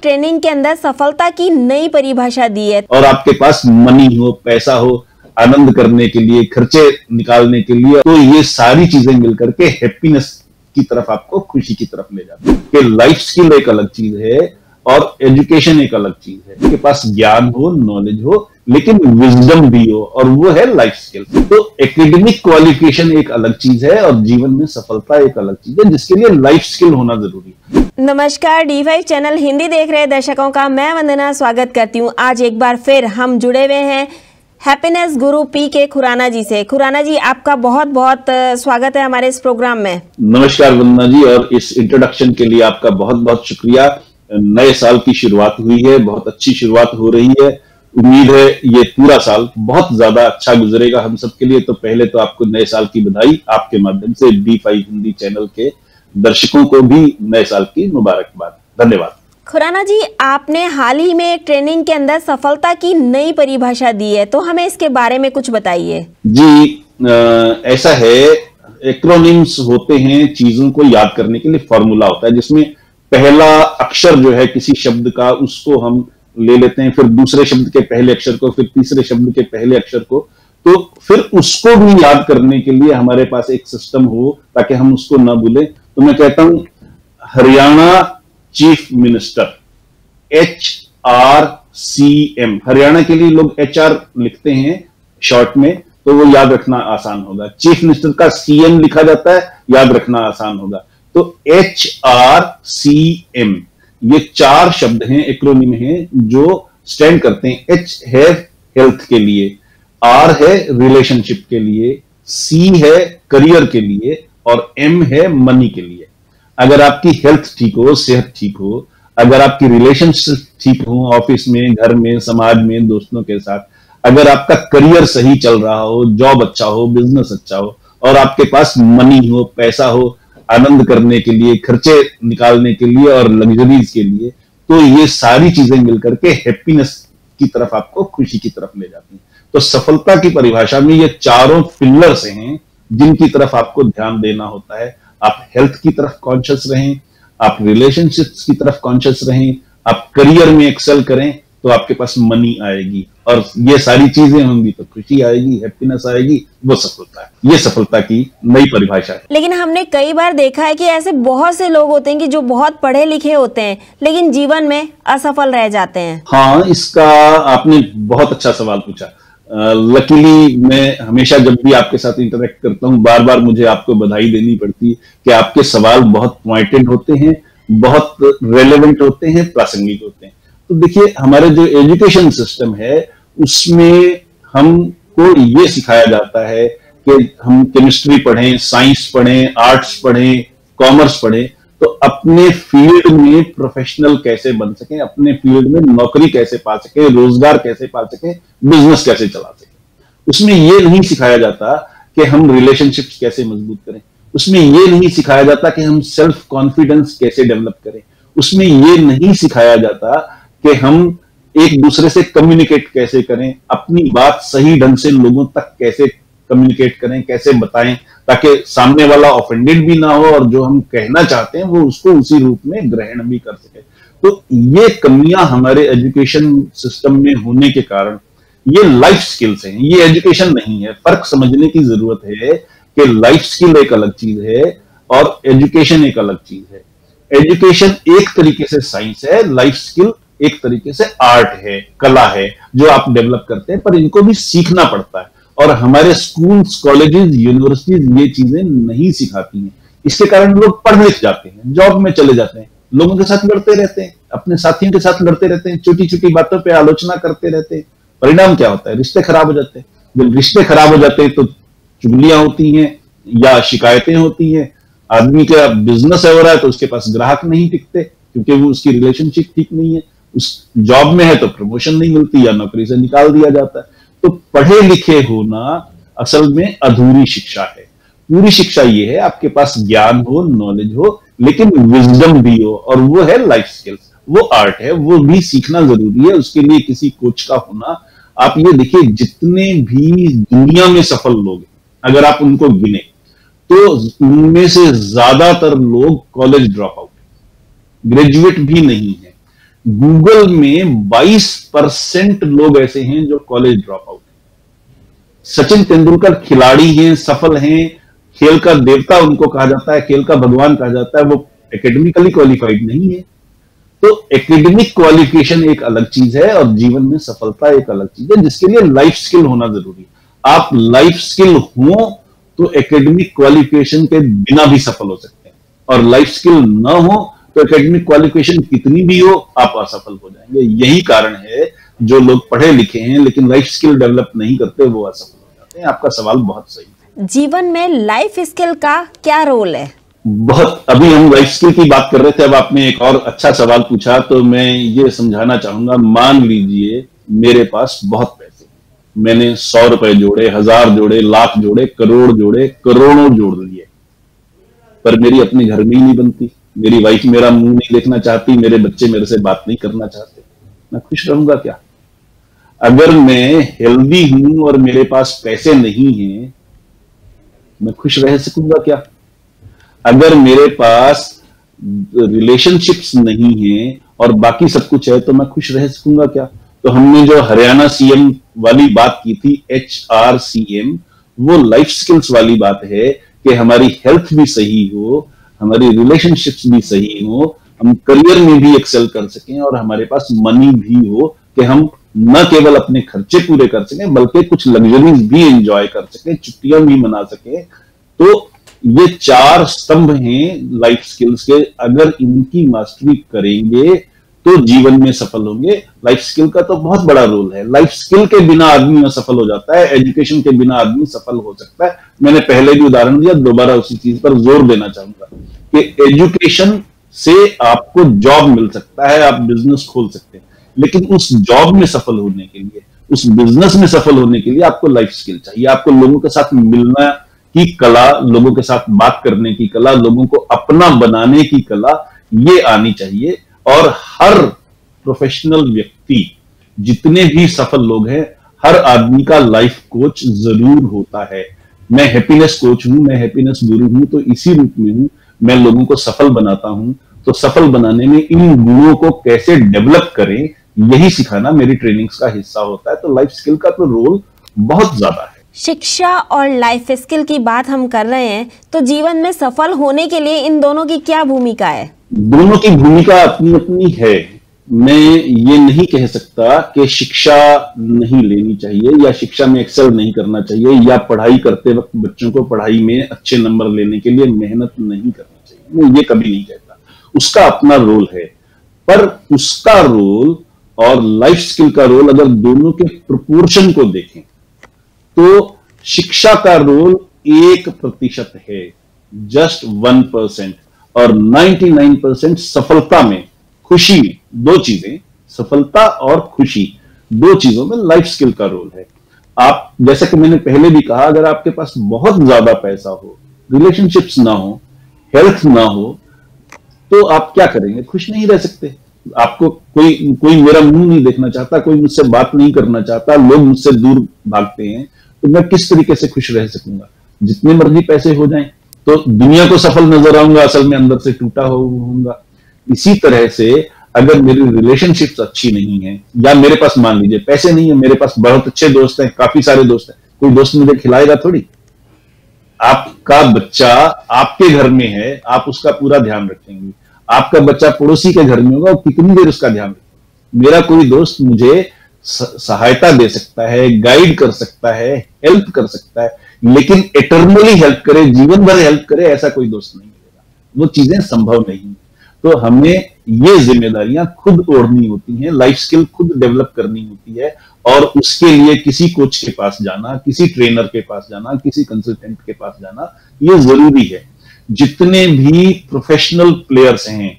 Training के अंदर सफलता की नई परिभाषा दी है। और आपके पास मनी हो, पैसा हो, आनंद करने के लिए, खर्चे निकालने के लिए, तो ये सारी चीजें मिलकर के हैप्पीनेस की तरफ, आपको खुशी की तरफ ले जाती है। कि लाइफ स्किल एक अलग चीज है और एजुकेशन एक अलग चीज है। आपके पास ज्ञान हो, नॉलेज हो, लेकिन विजडम भी हो, और वो है लाइफ स्किल। तो एकेडमिक क्वालिफिकेशन एक अलग चीज है और जीवन में सफलता एक अलग चीज है, जिसके लिए लाइफ स्किल होना जरूरी है। नमस्कार, D5 चैनल हिंदी देख रहे दर्शकों का मैं वंदना स्वागत करती हूँ। आज एक बार फिर हम जुड़े हुए हैं हैप्पीनेस गुरु PK खुराना जी से। खुराना जी, आपका बहुत बहुत स्वागत है हमारे इस प्रोग्राम में। नमस्कार वंदना जी, और इस इंट्रोडक्शन के लिए आपका बहुत बहुत शुक्रिया। नए साल की शुरुआत हुई है, बहुत अच्छी शुरुआत हो रही है। उम्मीद है ये पूरा साल बहुत ज्यादा अच्छा गुजरेगा हम सबके लिए। तो पहले तो आपको नए साल की बधाई, आपके माध्यम से D5 हिंदी चैनल के दर्शकों को भी नए साल की मुबारकबाद। धन्यवाद। खुराना जी, आपने हाल ही में एक ट्रेनिंग के अंदर सफलता की नई परिभाषा दी है, तो हमें इसके बारे में कुछ बताइए। जी, ऐसा है, एक्रोनिम्स होते हैं, चीजों को याद करने के लिए फॉर्मूला होता है, जिसमें पहला अक्षर जो है किसी शब्द का, उसको हम ले लेते हैं, फिर दूसरे शब्द के पहले अक्षर को, फिर तीसरे शब्द के पहले अक्षर को, तो फिर उसको भी याद करने के लिए हमारे पास एक सिस्टम हो ताकि हम उसको ना भूलें। तो मैं कहता हूं Haryana chief minister, HRCM। Haryana के लिए लोग HR लिखते हैं शॉर्ट में, तो वो याद रखना आसान होगा। चीफ मिनिस्टर का CM लिखा जाता है, याद रखना आसान होगा। तो HRCM, ये चार शब्द हैं, एक्रोनिम हैं, जो स्टैंड करते हैं। H है हेल्थ के लिए, R है रिलेशनशिप के लिए, C है करियर के लिए, और M है मनी के लिए। अगर आपकी हेल्थ ठीक हो, सेहत ठीक हो, अगर आपकी रिलेशनशिप ठीक हो, ऑफिस में, घर में, समाज में, दोस्तों के साथ, अगर आपका करियर सही चल रहा हो, जॉब अच्छा हो, बिजनेस अच्छा हो, और आपके पास मनी हो, पैसा हो, आनंद करने के लिए, खर्चे निकालने के लिए और लग्जरीज के लिए, तो ये सारी चीजें मिलकर के हैप्पीनेस की तरफ, आपको खुशी की तरफ ले जाती हैं। तो सफलता की परिभाषा में ये चारों पिलर्स हैं जिनकी तरफ आपको ध्यान देना होता है। आप हेल्थ की तरफ कॉन्शियस रहें, आप रिलेशनशिप्स की तरफ कॉन्शियस रहें, आप करियर में एक्सेल करें, तो आपके पास मनी आएगी, और ये सारी चीजें होंगी तो खुशी आएगी, हैप्पीनेस आएगी, वो सफलता है। ये सफलता की नई परिभाषा है। लेकिन हमने कई बार देखा है कि ऐसे बहुत से लोग होते हैं कि जो बहुत पढ़े लिखे होते हैं लेकिन जीवन में असफल रह जाते हैं। हाँ, इसका आपने बहुत अच्छा सवाल पूछा। लकीली मैं हमेशा जब भी आपके साथ इंटरेक्ट करता हूँ, बार बार मुझे आपको बधाई देनी पड़ती है कि आपके सवाल बहुत पॉइंटेड होते हैं, बहुत रेलेवेंट होते हैं, प्रासंगिक होते हैं। तो देखिए, हमारे जो एजुकेशन सिस्टम है उसमें हमको ये सिखाया जाता है कि हम केमिस्ट्री पढ़ें, साइंस पढ़ें, आर्ट्स पढ़ें, कॉमर्स पढ़ें, तो अपने फील्ड में प्रोफेशनल कैसे बन सकें, अपने फील्ड में नौकरी कैसे पा सकें, रोजगार कैसे पा सकें, बिजनेस कैसे चला सकें। उसमें ये नहीं सिखाया जाता कि हम रिलेशनशिप्स कैसे मजबूत करें, उसमें ये नहीं सिखाया जाता कि हम सेल्फ कॉन्फिडेंस कैसे डेवलप करें, उसमें ये नहीं सिखाया जाता कि हम एक दूसरे से कम्युनिकेट कैसे करें, अपनी बात सही ढंग से लोगों तक कैसे कम्युनिकेट करें, कैसे बताएं, ताकि सामने वाला ऑफेंडेड भी ना हो और जो हम कहना चाहते हैं वो उसको उसी रूप में ग्रहण भी कर सके। तो ये कमियां हमारे एजुकेशन सिस्टम में होने के कारण, ये लाइफ स्किल्स हैं, ये एजुकेशन नहीं है। फर्क समझने की जरूरत है कि लाइफ स्किल एक अलग चीज है और एजुकेशन एक अलग चीज है। एजुकेशन एक तरीके से साइंस है, लाइफ स्किल एक तरीके से आर्ट है, कला है, जो आप डेवलप करते हैं, पर इनको भी सीखना पड़ता है। और हमारे स्कूल्स, कॉलेजेस, यूनिवर्सिटीज ये चीजें नहीं सिखाती हैं। इसके कारण लोग पढ़ लिख जाते हैं, जॉब में चले जाते हैं, लोगों के साथ लड़ते रहते हैं, अपने साथियों के साथ लड़ते रहते हैं, छोटी छोटी बातों पे आलोचना करते रहते हैं। परिणाम क्या होता है? रिश्ते खराब हो जाते हैं। जब रिश्ते खराब हो जाते हैं तो चुगलियां होती हैं या शिकायतें होती हैं। आदमी का बिजनेस हो रहा है तो उसके पास ग्राहक नहीं टिकते क्योंकि वो उसकी रिलेशनशिप ठीक नहीं है। उस जॉब में है तो प्रमोशन नहीं मिलती या नौकरी से निकाल दिया जाता है। तो पढ़े लिखे होना असल में अधूरी शिक्षा है। पूरी शिक्षा ये है आपके पास ज्ञान हो, नॉलेज हो, लेकिन विजडम भी हो, और वो है लाइफ स्किल्स, वो आर्ट है, वो भी सीखना जरूरी है। उसके लिए किसी कोच का होना, आप ये देखिए जितने भी दुनिया में सफल लोग हैं, अगर आप उनको गिने तो उनमें से ज्यादातर लोग कॉलेज ड्रॉप आउट, ग्रेजुएट भी नहीं है। गूगल में 22% लोग ऐसे हैं जो कॉलेज ड्रॉप आउट हैं। सचिन तेंदुलकर खिलाड़ी हैं, सफल हैं, खेल का देवता उनको कहा जाता है, खेल का भगवान कहा जाता है, वो एकेडमिकली क्वालिफाइड नहीं है। तो एकेडमिक क्वालिफिकेशन एक अलग चीज है और जीवन में सफलता एक अलग चीज है, जिसके लिए लाइफ स्किल होना जरूरी है। आप लाइफ स्किल हो तो एकेडमिक क्वालिफिकेशन के बिना भी सफल हो सकते हैं, और लाइफ स्किल ना हो तो एकेडमिक क्वालिफिकेशन कितनी भी हो आप असफल हो जाएंगे। यही कारण है जो लोग पढ़े लिखे हैं लेकिन लाइफ स्किल डेवलप नहीं करते वो असफल हो जाते हैं। आपका सवाल बहुत सही है। जीवन में लाइफ स्किल का क्या रोल है? बहुत, अभी हम लाइफ स्किल की बात कर रहे थे, अब आपने एक और अच्छा सवाल पूछा तो मैं ये समझाना चाहूंगा। मान लीजिए मेरे पास बहुत पैसे, मैंने 100 रुपए जोड़े, 1000 जोड़े, लाख जोड़े, करोड़ जोड़े, करोड़ों जोड़ लिए, पर मेरी अपने घर में ही नहीं बनती, मेरी वाइफ मेरा मुंह नहीं देखना चाहती, मेरे बच्चे मेरे से बात नहीं करना चाहते, मैं खुश रहूंगा क्या? अगर मैं हेल्दी हूं और मेरे पास पैसे नहीं हैं, मैं खुश रह सकूंगा क्या? अगर मेरे पास रिलेशनशिप्स नहीं है और बाकी सब कुछ है तो मैं खुश रह सकूंगा क्या? तो हमने जो हरियाणा सीएम वाली बात की थी, HRCM, वो लाइफ स्किल्स वाली बात है कि हमारी हेल्थ भी सही हो, हमारी रिलेशनशिप्स भी सही हो, हम करियर में भी एक्सेल कर सकें और हमारे पास मनी भी हो कि हम न केवल अपने खर्चे पूरे कर सकें बल्कि कुछ लग्जरीज भी एंजॉय कर सकें, छुट्टियां भी मना सकें। तो ये 4 स्तंभ हैं लाइफ स्किल्स के, अगर इनकी मास्टरी करेंगे तो जीवन में सफल होंगे। लाइफ स्किल का तो बहुत बड़ा रोल है। लाइफ स्किल के बिना आदमी असफल हो जाता है, एजुकेशन के बिना आदमी सफल हो सकता है। मैंने पहले भी उदाहरण दिया, दोबारा उसी चीज पर जोर देना चाहूंगा कि एजुकेशन से आपको जॉब मिल सकता है, आप बिजनेस खोल सकते हैं, लेकिन उस जॉब में सफल होने के लिए, उस बिजनेस में सफल होने के लिए आपको लाइफ स्किल चाहिए। आपको लोगों के साथ मिलना की कला, लोगों के साथ बात करने की कला, लोगों को अपना बनाने की कला, ये आनी चाहिए। और हर प्रोफेशनल व्यक्ति, जितने भी सफल लोग हैं, हर आदमी का लाइफ कोच जरूर होता है। मैं हैप्पीनेस कोच हूं, मैं हैप्पीनेस गुरु हूं, तो इसी रूप में हूं। मैं लोगों को सफल बनाता हूं, तो सफल बनाने में इन गुणों को कैसे डेवलप करें, यही सिखाना मेरी ट्रेनिंग्स का हिस्सा होता है। तो लाइफ स्किल का तो रोल बहुत ज्यादा है। शिक्षा और लाइफ स्किल की बात हम कर रहे हैं, तो जीवन में सफल होने के लिए इन दोनों की क्या भूमिका है? दोनों की भूमिका अपनी अपनी है। मैं ये नहीं कह सकता कि शिक्षा नहीं लेनी चाहिए या शिक्षा में एक्सेल नहीं करना चाहिए या पढ़ाई करते वक्त बच्चों को पढ़ाई में अच्छे नंबर लेने के लिए मेहनत नहीं करनी चाहिए। मैं ये कभी नहीं कहता, उसका अपना रोल है। पर उसका रोल और लाइफ स्किल का रोल अगर दोनों के प्रोपोर्शन को देखें तो शिक्षा का रोल 1% है, जस्ट 1%, और 99% सफलता में, खुशी में, 2 चीजें, सफलता और खुशी, 2 चीजों में लाइफ स्किल का रोल है। आप, जैसा कि मैंने पहले भी कहा, अगर आपके पास बहुत ज्यादा पैसा हो, रिलेशनशिप्स ना हो, हेल्थ ना हो, तो आप क्या करेंगे? खुश नहीं रह सकते। आपको कोई मेरा मुंह नहीं देखना चाहता, कोई मुझसे बात नहीं करना चाहता, लोग मुझसे दूर भागते हैं, तो मैं किस तरीके से खुश रह सकूंगा? जितने मर्जी पैसे हो जाएं तो दुनिया को सफल नजर आऊंगा, असल में अंदर से टूटा होऊंगा। इसी तरह से अगर मेरी रिलेशनशिप्स अच्छी नहीं है, या मेरे पास मान लीजिए पैसे नहीं है, मेरे पास बहुत अच्छे दोस्त हैं, काफी सारे दोस्त हैं, कोई दोस्त मुझे खिलाएगा थोड़ी। आपका बच्चा आपके घर में है, आप उसका पूरा ध्यान रखेंगे। आपका बच्चा पड़ोसी के घर में होगा, वो कितनी देर उसका ध्यान रखेगा? मेरा कोई दोस्त मुझे सहायता दे सकता है, गाइड कर सकता है, हेल्प कर सकता है, लेकिन एटर्नली हेल्प करे, जीवन भर हेल्प करे, ऐसा कोई दोस्त नहीं मिलेगा। वो चीजें संभव नहीं। तो हमें ये जिम्मेदारियां खुद ओढ़नी होती हैं, लाइफ स्किल खुद डेवलप करनी होती है, और उसके लिए किसी कोच के पास जाना, किसी ट्रेनर के पास जाना, किसी कंसल्टेंट के पास जाना, ये जरूरी है। जितने भी प्रोफेशनल प्लेयर्स हैं,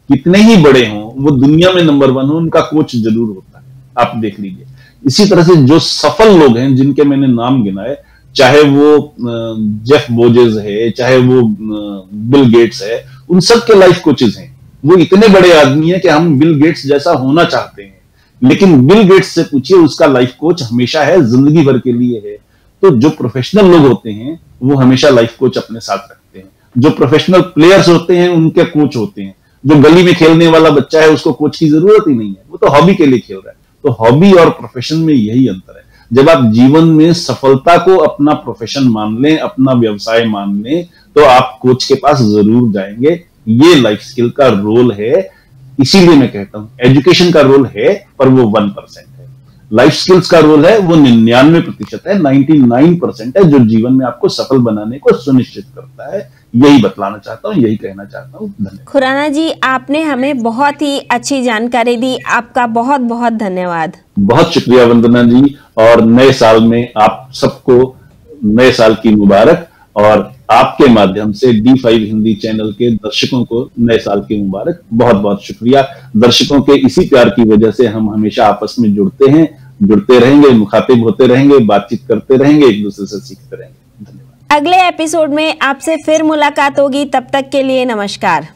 कितने ही बड़े हों, वो दुनिया में नंबर 1 हो, उनका कोच जरूर होता है। आप देख लीजिए। इसी तरह से जो सफल लोग हैं जिनके मैंने नाम गिनाए, चाहे वो जेफ बोजेस है, चाहे वो बिल गेट्स है, उन सब के लाइफ कोचेस हैं। वो इतने बड़े आदमी हैं कि हम बिल गेट्स जैसा होना चाहते हैं, लेकिन बिल गेट्स से पूछिए, उसका लाइफ कोच हमेशा है, जिंदगी भर के लिए है। तो जो प्रोफेशनल लोग होते हैं वो हमेशा लाइफ कोच अपने साथ रखते हैं। जो प्रोफेशनल प्लेयर्स होते हैं उनके कोच होते हैं। जो गली में खेलने वाला बच्चा है उसको कोच की जरूरत ही नहीं है, वो तो हॉबी के लिए खेल रहा है। तो हॉबी और प्रोफेशन में यही अंतर है। जब आप जीवन में सफलता को अपना प्रोफेशन मान लें, अपना व्यवसाय मान लें, तो आप कोच के पास जरूर जाएंगे। ये लाइफ स्किल का रोल है। इसीलिए मैं कहता हूं एजुकेशन का रोल है पर वो 1% है, लाइफ स्किल्स का रोल है वो 99% है, 99% है जो जीवन में आपको सफल बनाने को सुनिश्चित करता है। यही बतलाना चाहता हूँ, यही कहना चाहता हूँ। धन्यवाद। खुराना जी, आपने हमें बहुत ही अच्छी जानकारी दी, आपका बहुत बहुत धन्यवाद। बहुत शुक्रिया वंदना जी, और नए साल में आप सबको नए साल की मुबारक, और आपके माध्यम से D5 हिंदी चैनल के दर्शकों को नए साल की मुबारक। बहुत बहुत शुक्रिया। दर्शकों के इसी प्यार की वजह से हम हमेशा आपस में जुड़ते हैं, जुड़ते रहेंगे, मुखातिब होते रहेंगे, बातचीत करते रहेंगे, एक दूसरे से सीखते रहेंगे। धन्यवाद। अगले एपिसोड में आपसे फिर मुलाकात होगी, तब तक के लिए नमस्कार।